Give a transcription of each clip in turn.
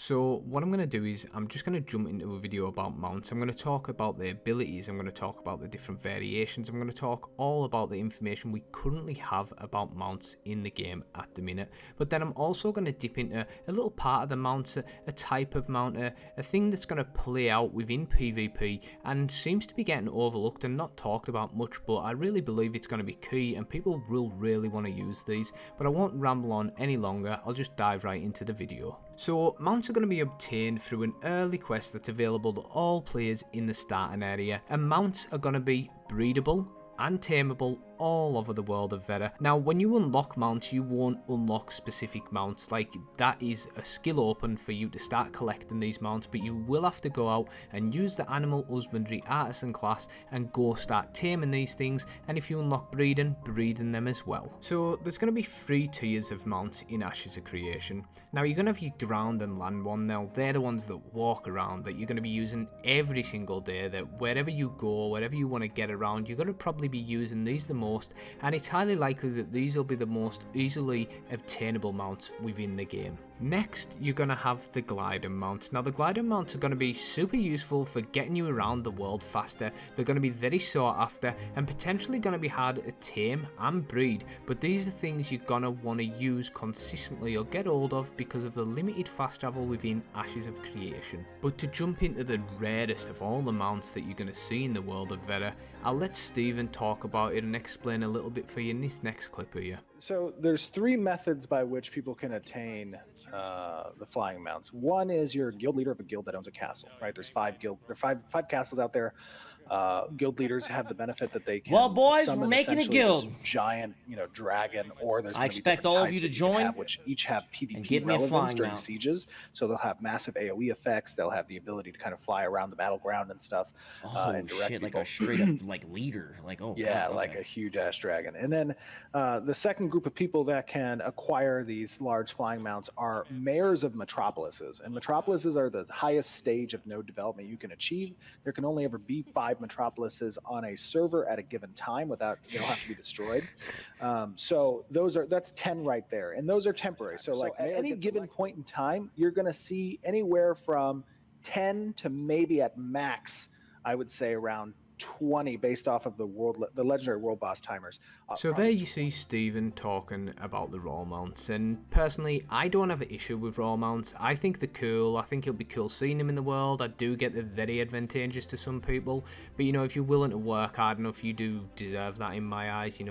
So what I'm going to do is I'm just going to jump into a video about mounts. I'm going to talk about the abilities, I'm going to talk about the different variations, I'm going to talk all about the information we currently have about mounts in the game at the minute. But then I'm also going to dip into a little part of the mounts, a type of mount, a thing that's going to play out within PvP and seems to be getting overlooked and not talked about much, but I really believe it's going to be key and people will really want to use these. But I won't ramble on any longer, I'll just dive right into the video. So mounts are going to be obtained through an early quest that's available to all players in the starting area, and mounts are going to be breedable and tameable all over the world of Vera. Now when you unlock mounts, you won't unlock specific mounts, like that is a skill open for you to start collecting these mounts, but you will have to go out and use the animal husbandry artisan class and go start taming these things, and if you unlock breeding them as well. So there's going to be 3 tiers of mounts in Ashes of Creation. Now you're going to have your ground and land one. Now they're the ones that walk around, that you're going to be using every single day, that wherever you go, wherever you want to get around, you're going to probably be using these the most, and it's highly likely that these will be the most easily obtainable mounts within the game. Next, you're going to have the glider mounts. Now the glider mounts are going to be super useful for getting you around the world faster. They're going to be very sought after and potentially going to be hard to tame and breed, but these are things you're going to want to use consistently or get hold of because of the limited fast travel within Ashes of Creation. But to jump into the rarest of all the mounts that you're going to see in the world of Vera, I'll let Stephen talk about it and explain a little bit for you in this next clip here. So there's 3 methods by which people can attain the flying mounts. One is you're a guild leader of a guild that owns a castle, right? There's 5 castles out there. Guild leaders have the benefit that they can. Well, boys, summon we're making a essentially guild. this giant, dragon, or there's. I expect all of you to join, which each have PvP and give me a relevance flying during mount. sieges. So they'll have massive AOE effects. They'll have the ability to kind of fly around the battleground and stuff. Oh and direct shit! people. Like a straight up like leader. Like Yeah, okay. like a huge ass dragon. And then the second group of people that can acquire these large flying mounts are mayors of metropolises. And metropolises are the highest stage of node development you can achieve. There can only ever be 5 metropolises on a server at a given time without they don't have to be destroyed. So that's 10 right there, and those are temporary. So like at any given point in time, you're going to see anywhere from 10 to maybe at max, I would say around 20 based off of the legendary world boss timers. So there you see Stephen talking about the raw mounts, and personally I don't have an issue with raw mounts. I think they're cool, I think it'll be cool seeing them in the world. I do get they're very advantageous to some people, but if you're willing to work hard enough, you do deserve that in my eyes.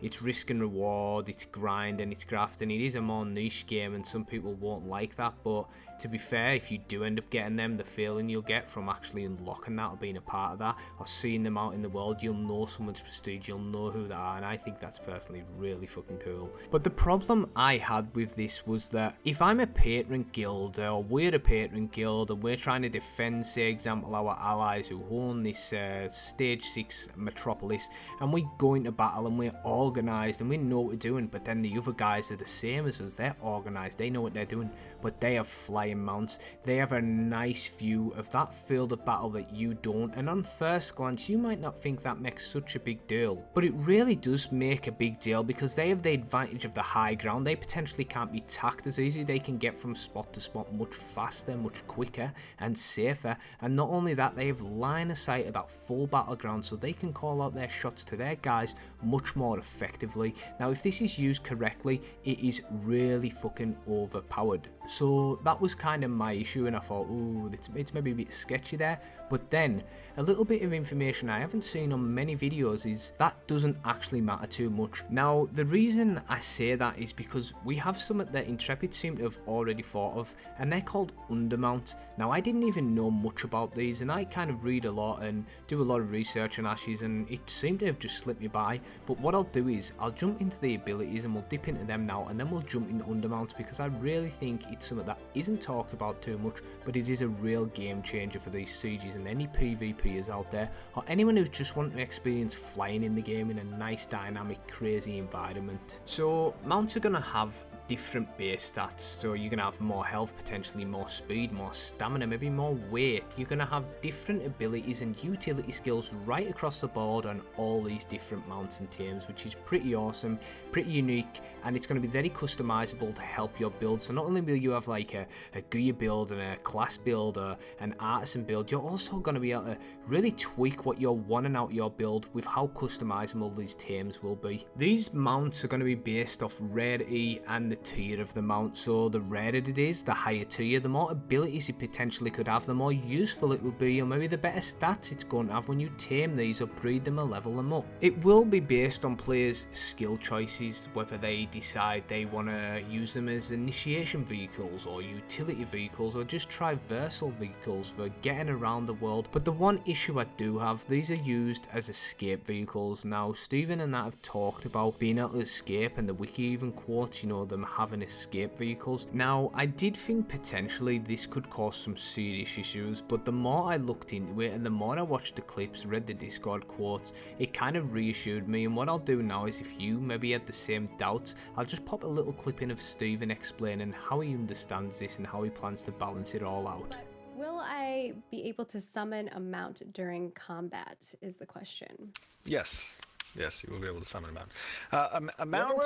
It's risk and reward, it's grind and it's graft, and it is a more niche game and some people won't like that, but to be fair, if you do end up getting them, the feeling you'll get from actually unlocking that or being a part of that or seeing them out in the world, you'll know someone's prestige, you'll know who they are, and I think that's personally really fucking cool. But the problem I had with this was that if I'm a patron guild, or we're a patron guild and we're trying to defend, say example, our allies who own this stage 6 metropolis, and we go into battle and we're organised and we know what we're doing, but then the other guys are the same as us, they're organised, they know what they're doing, but they have flying mounts, they have a nice view of that field of battle that you don't, and on first glance you might not think that makes such a big deal, but it really does make a big deal because they have the advantage of the high ground. They potentially can't be tacked as easy, they can get from spot to spot much faster, much quicker and safer, and not only that, they have line of sight of that full battleground, so they can call out their shots to their guys much more effectively. Now if this is used correctly, it is really fucking overpowered. So that was kind of my issue, and I thought, ooh, it's maybe a bit sketchy there. But then a little bit of information I haven't seen on many videos is that doesn't actually matter too much. Now the reason I say that is because we have something that Intrepid seem to have already thought of, and they're called undermounts. Now I didn't even know much about these, and I kind of read a lot and do a lot of research on Ashes, and it seemed to have just slipped me by. But what I'll do is I'll jump into the abilities and we'll dip into them now, and then we'll jump into undermounts because I really think it's something that isn't talked about too much, but it is a real game changer for these sieges and any PvPers out there, or anyone who's just wanting to experience flying in the game in a nice, dynamic, crazy environment. So mounts are going to have different base stats. So you're going to have more health, potentially more speed, more stamina, maybe more weight. You're going to have different abilities and utility skills right across the board on all these different mounts and tames, which is pretty awesome, pretty unique, and it's going to be very customizable to help your build. So not only will you have like a gear build and a class build or an artisan build, you're also going to be able to really tweak what you're wanting out your build with how customizable these tames will be. These mounts are going to be based off rarity and the tier of the mount. So the rarer it is, the higher tier, the more abilities it potentially could have, the more useful it will be, or maybe the better stats it's going to have when you tame these or breed them or level them up. It will be based on players' skill choices, whether they decide they want to use them as initiation vehicles or utility vehicles or just traversal vehicles for getting around the world. But the one issue I do have, these are used as escape vehicles. Now Stephen and I have talked about being able to escape, and the wiki even quotes, you know, them having escape vehicles. Now I did think potentially this could cause some serious issues, but the more I looked into it and the more I watched the clips, read the Discord quotes, it kind of reassured me. And what I'll do now is, if you maybe had the same doubts, I'll just pop a little clip in of Stephen explaining how he understands this and how he plans to balance it all out. But will I be able to summon a mount during combat is the question. Yes. Yes, you will be able to summon a mount. A mount,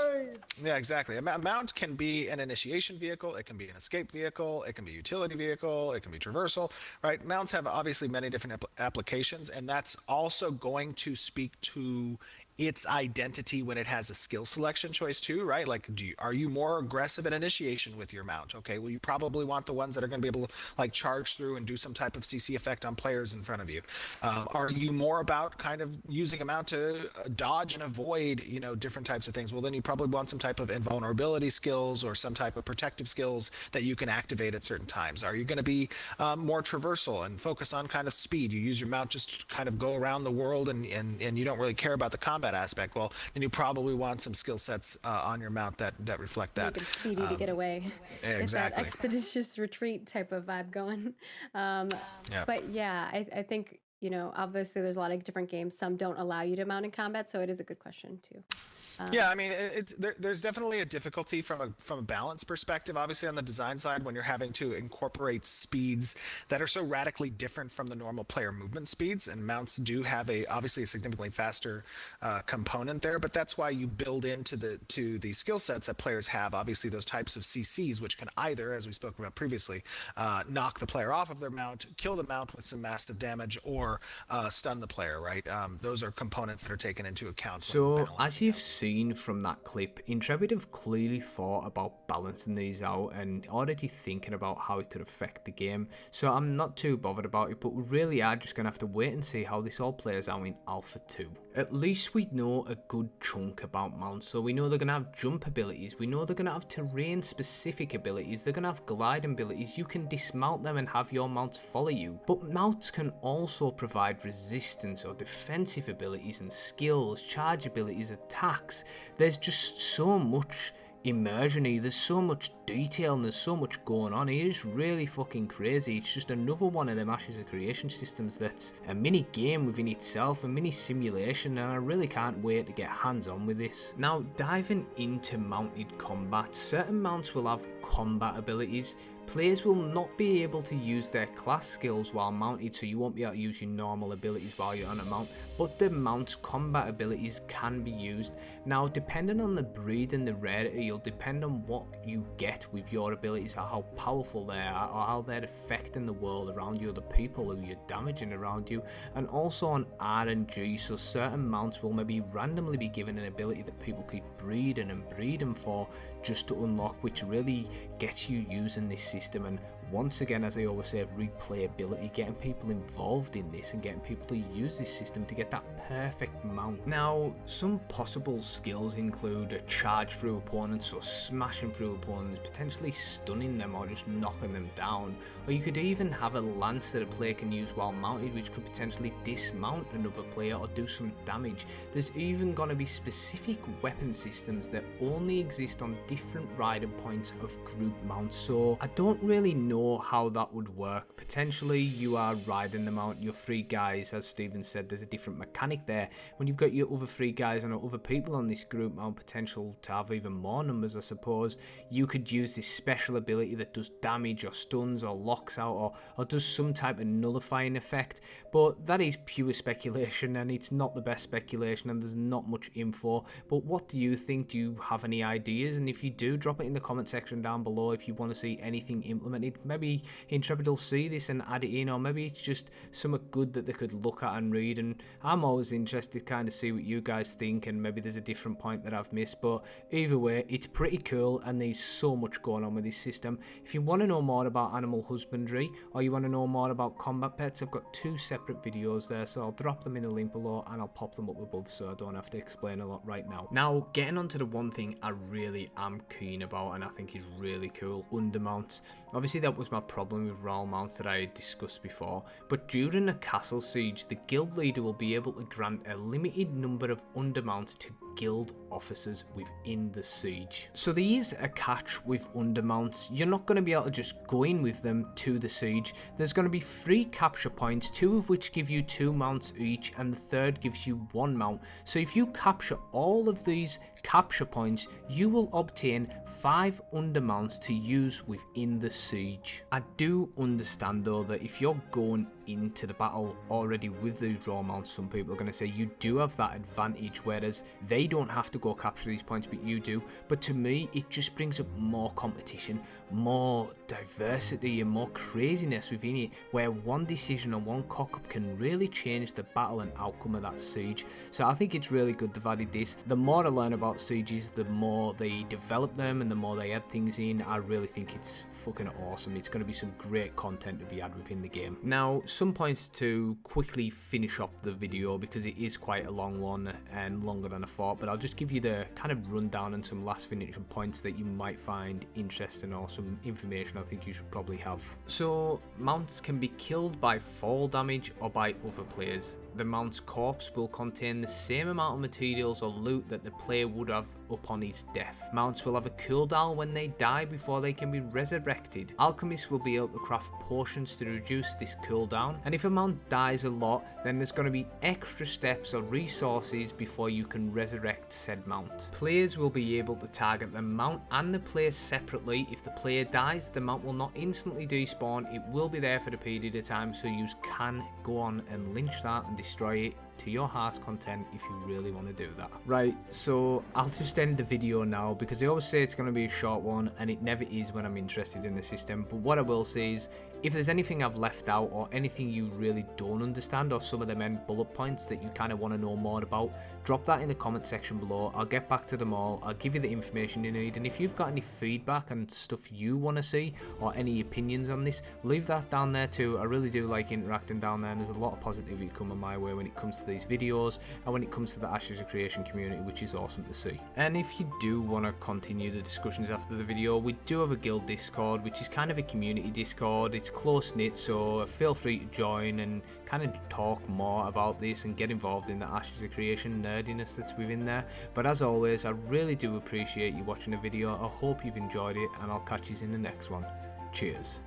yeah, exactly. A mount can be an initiation vehicle, it can be an escape vehicle, it can be a utility vehicle, it can be traversal, right? Mounts have obviously many different applications, and that's also going to speak to its identity when it has a skill selection choice too, right? Like, are you more aggressive at initiation with your mount? Okay, well, you probably want the ones that are going to be able to like charge through and do some type of CC effect on players in front of you. Are you more about kind of using a mount to dodge and avoid, you know, different types of things? Well, then you probably want some type of invulnerability skills or some type of protective skills that you can activate at certain times. Are you going to be more traversal and focus on kind of speed? You use your mount just to kind of go around the world and you don't really care about the combat aspect. Well, then you probably want some skill sets on your mount that reflect that. Make it speedy to get away. Yeah, Get exactly. that expeditious retreat type of vibe going. But yeah, I think, you know, obviously there's a lot of different games. Some don't allow you to mount in combat, so it is a good question too. Yeah, I mean, there's definitely a difficulty from a balance perspective. Obviously, on the design side, when you're having to incorporate speeds that are so radically different from the normal player movement speeds, and mounts do have obviously a significantly faster component there. But that's why you build into the skill sets that players have. Obviously, those types of CCs, which can either, as we spoke about previously, knock the player off of their mount, kill the mount with some massive damage, or stun the player. Right? Those are components that are taken into account. So, as you've seen from that clip, Intrepid have clearly thought about balancing these out and already thinking about how it could affect the game. So I'm not too bothered about it, but we really are just going to have to wait and see how this all plays out in Alpha 2. At least we know a good chunk about mounts. So we know they're going to have jump abilities, we know they're going to have terrain specific abilities, they're going to have gliding abilities, you can dismount them and have your mounts follow you. But mounts can also provide resistance or defensive abilities and skills, charge abilities, attacks. There's just so much immersion here, there's so much detail and there's so much going on here. It's really fucking crazy. It's just another one of them Ashes of Creation systems that's a mini game within itself, a mini simulation, and I really can't wait to get hands on with this. Now, diving into mounted combat, certain mounts will have combat abilities. Players will not be able to use their class skills while mounted, so you won't be able to use your normal abilities while you're on a mount, but the mount's combat abilities can be used. Now, depending on the breed and the rarity, you'll depend on what you get with your abilities, or how powerful they are, or how they're affecting the world around you, or the people who you're damaging around you, and also on RNG. So certain mounts will maybe randomly be given an ability that people keep breeding for just to unlock, which really gets you using this system. And once again, as I always say, replayability, getting people involved in this and getting people to use this system to get that perfect mount. Now, some possible skills include a charge through opponents, or smashing through opponents, potentially stunning them or just knocking them down, or you could even have a lance that a player can use while mounted, which could potentially dismount another player or do some damage. There's even going to be specific weapon systems that only exist on different riding points of group mounts, so I don't really know know how that would work. Potentially you are riding the mount, your 3 guys, as Stephen said, there's a different mechanic there. When you've got your other 3 guys and other people on this group mount, potential to have even more numbers, I suppose, you could use this special ability that does damage or stuns or locks out or does some type of nullifying effect. But that is pure speculation, and it's not the best speculation, and there's not much info. But what do you think? Do you have any ideas? And if you do, drop it in the comment section down below if you want to see anything implemented. Maybe Intrepid will see this and add it in, or maybe it's just something good that they could look at and read. And I'm always interested to kind of see what you guys think, and maybe there's a different point that I've missed. But either way, it's pretty cool, and there's so much going on with this system. If you want to know more about animal husbandry, or you want to know more about combat pets, I've got 2 separate videos there, so I'll drop them in the link below and I'll pop them up above so I don't have to explain a lot right now. Now, getting on to the one thing I really am keen about and I think is really cool, undermounts. Obviously that was my problem with royal mounts that I had discussed before, but during a castle siege, the guild leader will be able to grant a limited number of undermounts to guild officers within the siege. So there is a catch with undermounts. You're not going to be able to just go in with them to the siege. There's going to be 3 capture points, 2 of which give you 2 mounts each, and the 3rd gives you 1 mount. So if you capture all of these capture points, you will obtain 5 undermounts to use within the siege. I do understand though that if you're going into the battle already with these raw mounts, some people are going to say you do have that advantage, whereas they don't have to go capture these points but you do. But to me, it just brings up more competition, more diversity and more craziness within it, where one decision or one cock-up can really change the battle and outcome of that siege. So I think it's really good they've added this. The more I learn about sieges, the more they develop them and the more they add things in. I really think it's fucking awesome. It's going to be some great content to be had within the game. Now, some points to quickly finish up the video because it is quite a long one and longer than I thought, but I'll just give you the kind of rundown and some last finishing points that you might find interesting or some information I think you should probably have. So mounts can be killed by fall damage or by other players. The mount's corpse will contain the same amount of materials or loot that the player would have upon his death. Mounts will have a cooldown when they die before they can be resurrected. Alchemists will be able to craft potions to reduce this cooldown, and if a mount dies a lot, then there's going to be extra steps or resources before you can resurrect said mount. Players will be able to target the mount and the player separately. If the player dies, the mount will not instantly despawn. It will be there for a period of time, so you can go on and lynch that and destroy it to your heart's content if you really want to do that. Right, so I'll just end the video now because I always say it's going to be a short one and it never is when I'm interested in the system. But what I will say is, if there's anything I've left out or anything you really don't understand, or some of them end bullet points that you kind of want to know more about, drop that in the comment section below. I'll get back to them all. I'll give you the information you need, and if you've got any feedback and stuff you want to see or any opinions on this, leave that down there too. I really do like interacting down there, and there's a lot of positivity coming my way when it comes to these videos and when it comes to the Ashes of Creation community, which is awesome to see. And if you do want to continue the discussions after the video, we do have a guild Discord, which is kind of a community Discord. It's close-knit, so feel free to join and kind of talk more about this and get involved in the Ashes of Creation nerdiness that's within there. But as always, I really do appreciate you watching the video. I hope you've enjoyed it, and I'll catch you in the next one. Cheers.